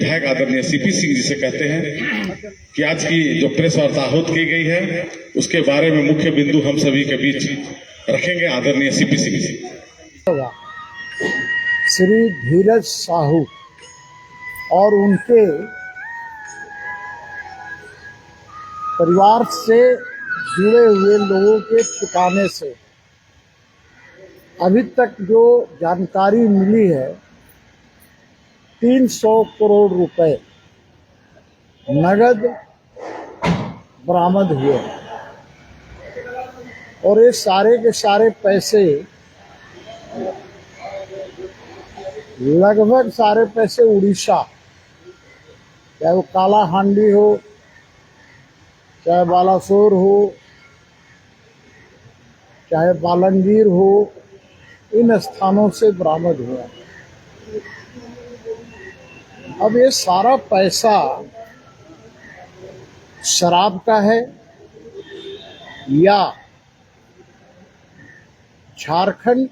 विधायक आदरणीय सीपी सिंह जी से कहते हैं कि आज की जो प्रेस वार्ता आहूत की गई है उसके बारे में मुख्य बिंदु हम सभी के बीच रखेंगे। आदरणीय सीपी सिंह जी। श्री धीरज साहू और उनके परिवार से जुड़े हुए लोगों के ठिकाने से अभी तक जो जानकारी मिली है 300 करोड़ रुपए नगद बरामद हुए और ये सारे के सारे पैसे लगभग सारे पैसे उड़ीसा, चाहे वो काला हांडी हो, चाहे बालासोर हो, चाहे बालंगीर हो, इन स्थानों से बरामद हुआ। अब ये सारा पैसा शराब का है या झारखंड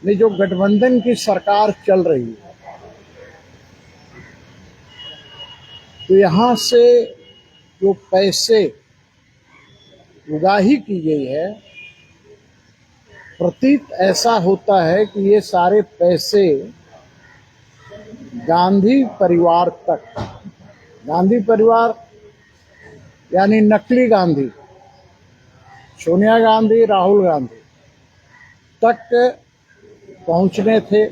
में जो गठबंधन की सरकार चल रही है तो यहाँ से जो पैसे उगाही की गई है, प्रतीत ऐसा होता है कि ये सारे पैसे गांधी परिवार तक, गांधी परिवार यानी नकली गांधी, सोनिया गांधी, राहुल गांधी तक पहुंचने थे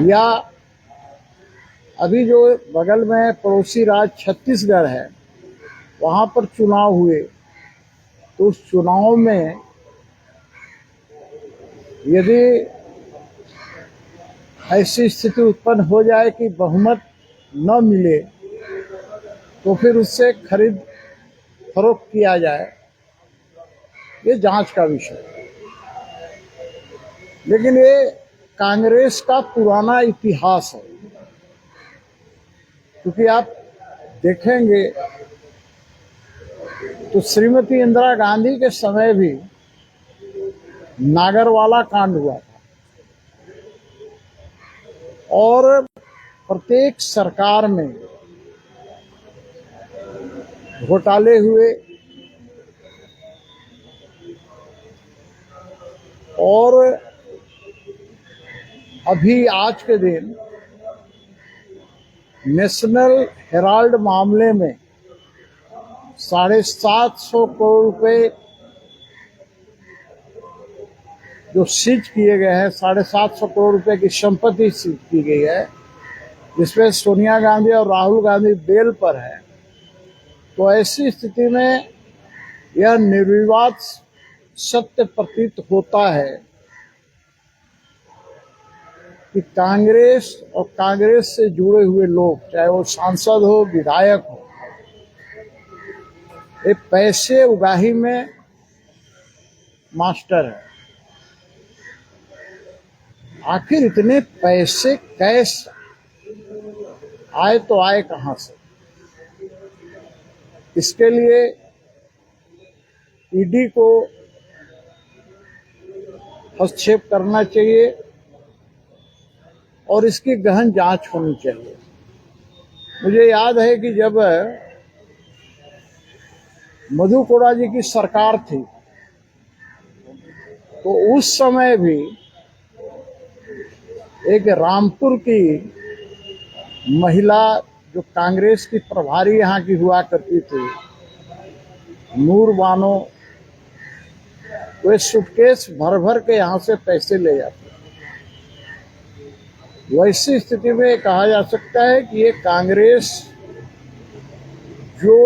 या अभी जो बगल में पड़ोसी राज्य छत्तीसगढ़ है वहां पर चुनाव हुए तो उस चुनाव में यदि ऐसी स्थिति उत्पन्न हो जाए कि बहुमत न मिले तो फिर उससे खरीद फरोख्त किया जाए, ये जांच का विषय। लेकिन ये कांग्रेस का पुराना इतिहास है, क्योंकि आप देखेंगे तो श्रीमती इंदिरा गांधी के समय भी नागरवाला कांड हुआ था और प्रत्येक सरकार में घोटाले हुए और अभी आज के दिन नेशनल हेराल्ड मामले में 750 करोड़ रुपए जो सीज किए गए हैं, 750 करोड़ रुपए की संपत्ति सीज की गई है, जिसमें सोनिया गांधी और राहुल गांधी बेल पर है। तो ऐसी स्थिति में यह निर्विवाद सत्य प्रतीत होता है कि कांग्रेस और कांग्रेस से जुड़े हुए लोग, चाहे वो सांसद हो, विधायक हो, ये पैसे उगाही में मास्टर है। आखिर इतने पैसे कैश आए तो आए कहां से? इसके लिए ईडी को हस्तक्षेप करना चाहिए और इसकी गहन जांच होनी चाहिए। मुझे याद है कि जब मधु कोड़ा जी की सरकार थी तो उस समय भी एक रामपुर की महिला जो कांग्रेस की प्रभारी यहाँ की हुआ करती थी, नूर बानो, वे सूटकेस भर भर के यहाँ से पैसे ले जाते। वैसी स्थिति में कहा जा सकता है कि ये कांग्रेस जो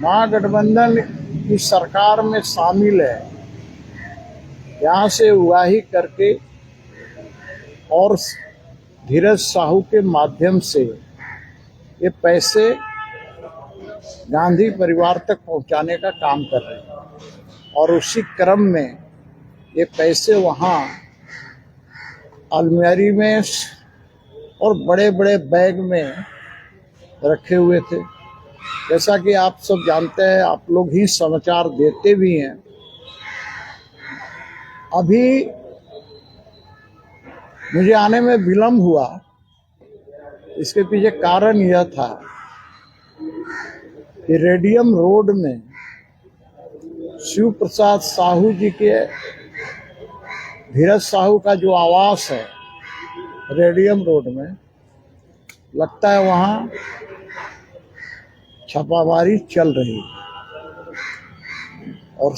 महागठबंधन की सरकार में शामिल है, यहाँ से उगाही करके और धीरज साहू के माध्यम से ये पैसे गांधी परिवार तक पहुंचाने का काम कर रहे हैं और उसी क्रम में ये पैसे वहाँ अलमारी में और बड़े बड़े बैग में रखे हुए थे। जैसा कि आप सब जानते हैं, आप लोग ही समाचार देते भी हैं, अभी मुझे आने में विलम्ब हुआ। इसके पीछे कारण यह था कि रेडियम रोड में शिव प्रसाद साहू जी के, धीरज साहू का जो आवास है रेडियम रोड में, लगता है वहां छापामारी चल रही है और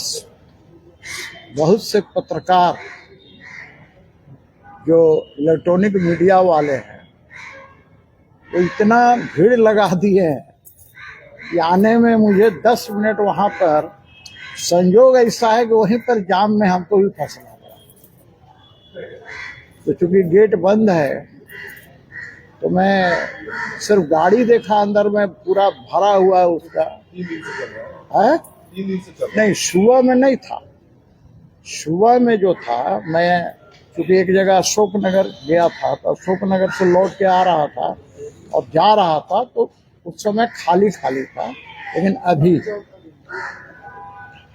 बहुत से पत्रकार जो इलेक्ट्रॉनिक मीडिया वाले हैं वो इतना भीड़ लगा दिए हैं कि आने में मुझे 10 मिनट वहां पर, संयोग ऐसा है कि वहीं पर जाम में हमको भी फंसना पड़ा। तो चूंकि गेट बंद है तो मैं सिर्फ गाड़ी देखा, अंदर में पूरा भरा हुआ है उसका। 3 दिन से चल रहा है। है 3 दिन से चल रहा नहीं, सुबह में नहीं था। सुबह में जो था, मैं चूंकि एक जगह अशोक नगर गया था तो अशोक नगर से लौट के आ रहा था और जा रहा था तो उस समय खाली खाली था। लेकिन अभी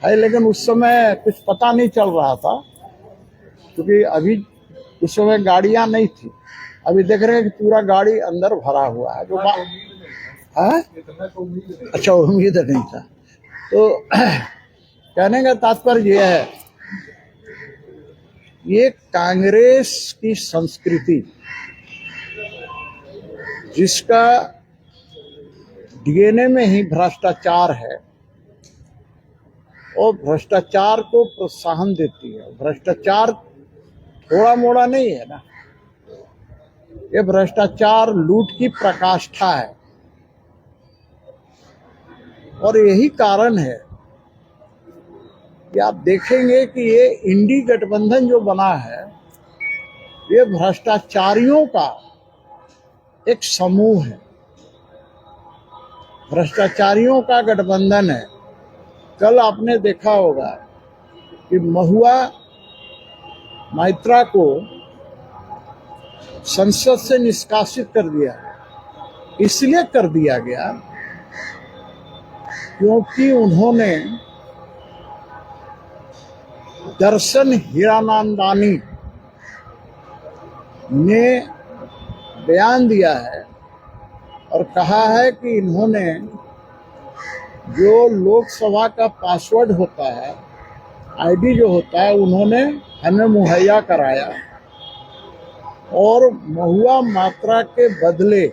है, लेकिन उस समय कुछ पता नहीं चल रहा था क्योंकि अभी उस समय गाड़ियां नहीं थी। अभी देख रहे हैं कि पूरा गाड़ी अंदर भरा हुआ है। जो है, अच्छा, उम्मीद नहीं था। तो कहने का तात्पर्य यह है, ये कांग्रेस की संस्कृति जिसका डीएनए में ही भ्रष्टाचार है और भ्रष्टाचार को प्रोत्साहन देती है। भ्रष्टाचार थोड़ा मोड़ा नहीं है ना, ये भ्रष्टाचार लूट की प्रकाष्ठा है। और यही कारण है कि आप देखेंगे कि ये इंडी गठबंधन जो बना है ये भ्रष्टाचारियों का एक समूह है, भ्रष्टाचारियों का गठबंधन है। कल आपने देखा होगा कि महुआ मैत्रा को संसद से निष्कासित कर दिया। इसलिए कर दिया गया क्योंकि उन्होंने दर्शन हीरानंदानी ने बयान दिया है और कहा है कि इन्होंने जो लोकसभा का पासवर्ड होता है, आईडी जो होता है, उन्होंने हमें मुहैया कराया और महुआ मात्रा के बदले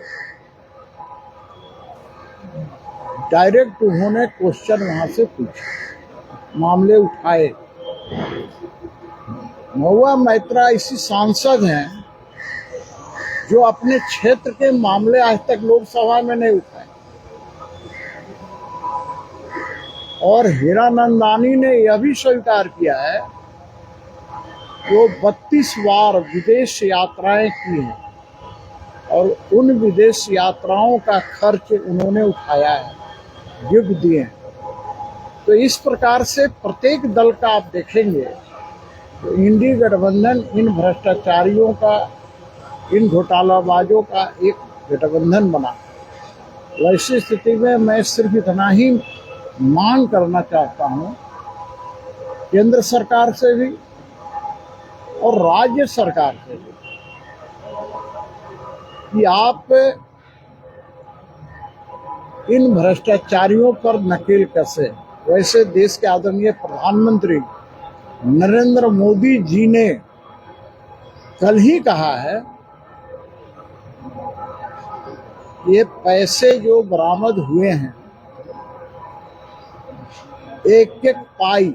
डायरेक्ट उन्होंने क्वेश्चन वहां से पूछे, मामले उठाए। महुआ मैत्रा ऐसी सांसद हैं जो अपने क्षेत्र के मामले आज तक लोकसभा में नहीं उठाए। और हीरानंदानी ने यह भी स्वीकार किया है वो 32 बार विदेश यात्राएं की हैं और उन विदेश यात्राओं का खर्च उन्होंने उठाया है, गिफ्ट दिए हैं। तो इस प्रकार से प्रत्येक दल का आप देखेंगे तो इंडी गठबंधन इन भ्रष्टाचारियों का, इन घोटालाबाजों का एक गठबंधन बना। वैसी स्थिति में मैं सिर्फ इतना ही मांग करना चाहता हूं केंद्र सरकार से भी और राज्य सरकार से भी कि आप इन भ्रष्टाचारियों पर नकेल कसे। वैसे देश के आदरणीय प्रधानमंत्री नरेंद्र मोदी जी ने कल ही कहा है ये पैसे जो बरामद हुए हैं, एक एक पाई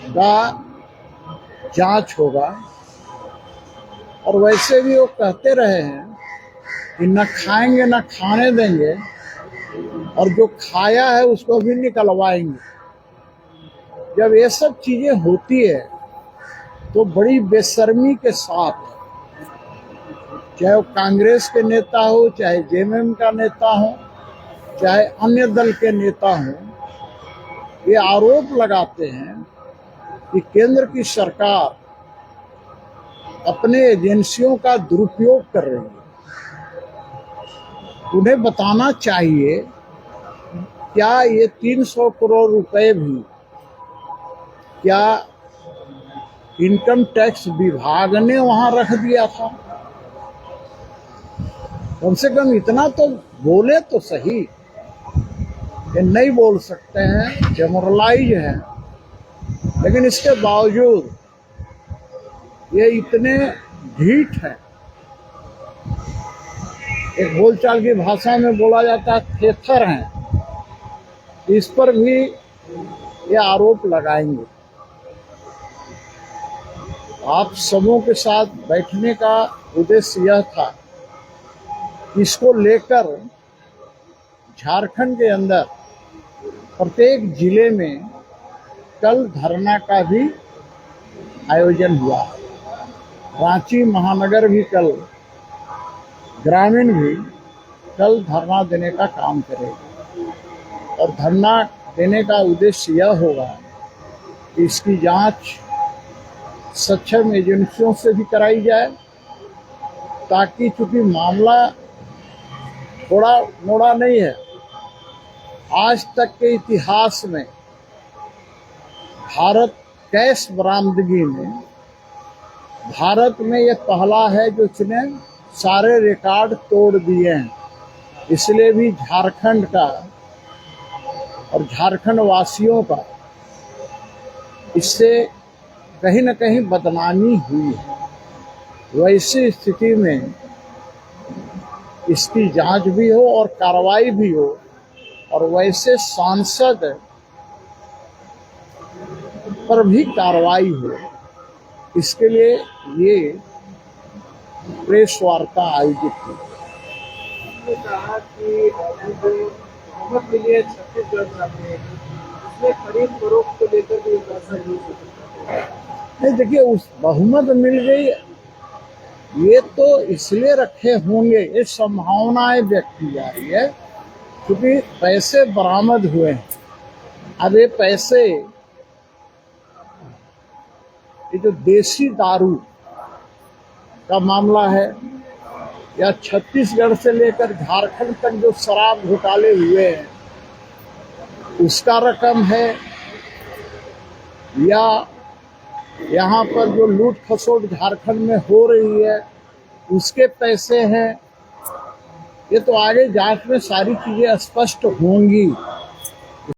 का जांच होगा। और वैसे भी वो कहते रहे हैं कि न खाएंगे न खाने देंगे और जो खाया है उसको भी निकलवाएंगे। जब ये सब चीजें होती है तो बड़ी बेशर्मी के साथ, चाहे वो कांग्रेस के नेता हो, चाहे जेएमएम का नेता हो, चाहे अन्य दल के नेता हो, ये आरोप लगाते हैं कि केंद्र की सरकार अपने एजेंसियों का दुरुपयोग कर रही है। उन्हें बताना चाहिए क्या ये 300 करोड़ रुपए भी क्या इनकम टैक्स विभाग ने वहां रख दिया था। कम से कम इतना तो बोले तो सही, ये नहीं बोल सकते हैं, जनरलाइज है, लेकिन इसके बावजूद ये इतने ढीठ हैं। एक बोलचाल की भाषा में बोला जाता है थेथर हैं। इस पर भी ये आरोप लगाएंगे। आप सबों के साथ बैठने का उद्देश्य यह था, इसको लेकर झारखंड के अंदर प्रत्येक जिले में कल धरना का भी आयोजन हुआ। रांची महानगर भी कल, ग्रामीण भी कल धरना देने का काम करेगा। और धरना देने का उद्देश्य यह होगा कि इसकी जांच सक्षम एजेंसियों से भी कराई जाए, ताकि चूंकि मामला थोड़ा मोड़ा नहीं है, आज तक के इतिहास में भारत कैश बरामदगी में भारत में ये पहला है जो इसने सारे रिकॉर्ड तोड़ दिए हैं। इसलिए भी झारखंड का और झारखंड वासियों का इससे कहीं न कहीं बदनामी हुई है। वैसी स्थिति में इसकी जांच भी हो और कार्रवाई भी हो, और वैसे सांसद पर भी कार्रवाई हो, इसके लिए ये प्रेस वार्ता आयोजित की। कहा कि बहुमत मिली है छत्तीसगढ़ में, उसमें खरीद फरोख्त को लेकर भी फैसला नहीं हो सकता। नहीं, देखिए, उस बहुमत मिल गई, ये तो इसलिए रखे होंगे, ये संभावनाएं व्यक्त की जा रही है, क्योंकि पैसे बरामद हुए हैं। अब ये पैसे, ये जो देसी दारू का मामला है, या छत्तीसगढ़ से लेकर झारखंड तक जो शराब घोटाले हुए हैं उसका रकम है, या यहाँ पर जो लूट खसोट झारखंड में हो रही है उसके पैसे हैं, ये तो आगे जांच में सारी चीजें स्पष्ट होंगी।